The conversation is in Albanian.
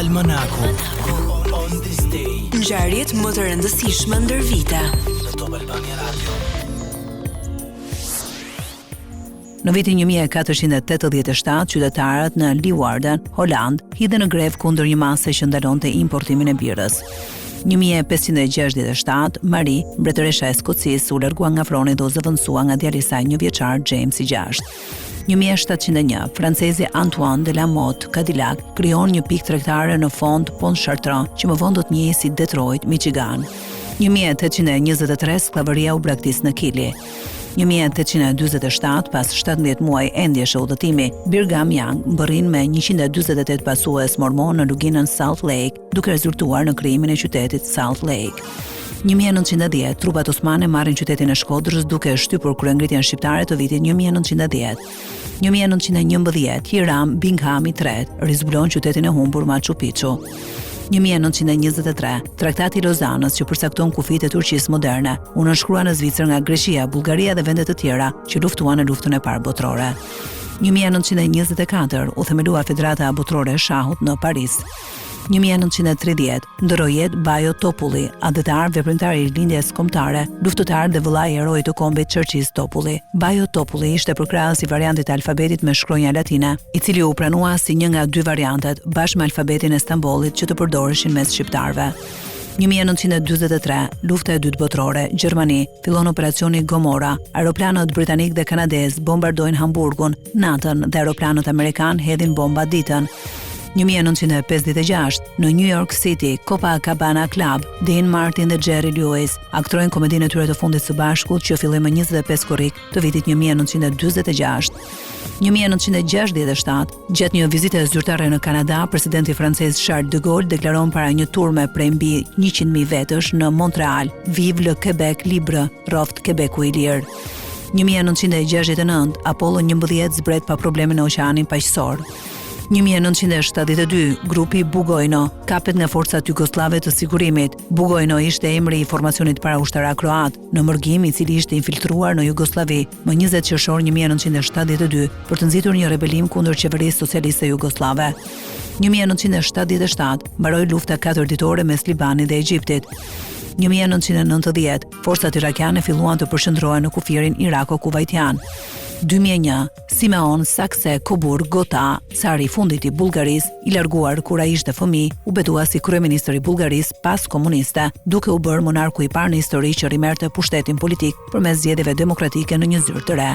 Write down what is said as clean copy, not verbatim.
Almanaku. On this day. Ngjarjet më të rëndësishme ndër vite. Në Top Albania Radio. Në vitin 1487, qytetarët në Leeuwarden, Holand, hidhen në grev kundër një mase që ndalonte importimin e birës. 1567, Marie, mbretëresha e Skocisë, u largua nga froni dhe u zëvendësua nga djali i saj 1 vjeçar, James i 6. 1701, francezi Antoine de la Motte Cadillac krijon një pikë tregtare në fond Pontchartrain, që më vonë do të njihej si Detroit, Michigan. 1823, skllavëria u braktis në Kili. 1847, pas 17 muaj endjeshe udhëtimi, Brigham Young mbërrin me 148 pasues mormon në luginën Salt Lake, duke rezultuar në krijimin e qytetit Salt Lake. 1910, trupat osmane marrin qytetin e Shkodrës duke shtypur kryengritjen shqiptare të vitit 1910. 1911, Hiram Bingham III rizbulon qytetin e humbur Machu Picchu. 1923, Traktati i Lozanës që përcakton kufijtë e Turqisë moderne, u nënshkrua në Zvicër nga Greqia, Bullgaria dhe vende të tjera që luftuan në luftën e parë botërore. 1924, u themelua Federata Botërore e Shahut në Paris. 1930, ndërroi jetë Bajo Topulli, adhetar veprimtar i lindjes kombëtare, luftëtar dhe vëllai i heroit të kombit Çerçis Topulli. Bajo Topulli ishte përkrahës i variantit të alfabetit me shkronja latine, i cili u pranua si një nga 2 variantet bashkë me alfabetin e Stambollit që të përdoreshin mes shqiptarëve. 1943, lufta e dytë botërore, Gjermani, fillon operacioni Gomorra. Aeroplanët britanik dhe kanadez bombardojnë Hamburgun, natën dhe aeroplanët amerikan hedhin bomba ditën. 1956, në New York City, Copacabana Club, Dean Martin dhe Jerry Lewis aktorojnë komedinë e tyre të fundit së bashku që filloi më 25 korrik të vitit 1946. 1967, gjatë një vizite zyrtare në Kanada, presidenti francez Charles de Gaulle deklaron para një turme prej mbi 100.000 vetësh në Montreal: Vive le Québec libre, roft Quebecu i lirë. 1969, Apollo 11 zbret pa probleme në oqeanin paqësor. 1972, grupi Bugojno kapet nga forcat jugoslave të sigurimit. Bugojno ishte emri i formacionit paraushtarak kroat, në mërgim i cili ishte infiltruar në Jugosllavi më 20 qershor 1972 për të nxitur një rebelim kundër qeverisë socialiste jugoslave. 1977, mbaroi lufta 4 ditore mes Libanit dhe Egjiptit. 1990, forcat irakiane filluan të përshëndrohen në kufirin irako-kuvajtian. 2001, Simeon Sakse Kobur Gota, cari i fundit i Bullgarisë, i larguar kur ai ishte fëmijë, u betua si kryeministër i Bullgarisë pas komuniste, duke u bërë monarku i parë në histori që rimerte pushtetin politik përmes zgjedhjeve demokratike në një zyrë të re.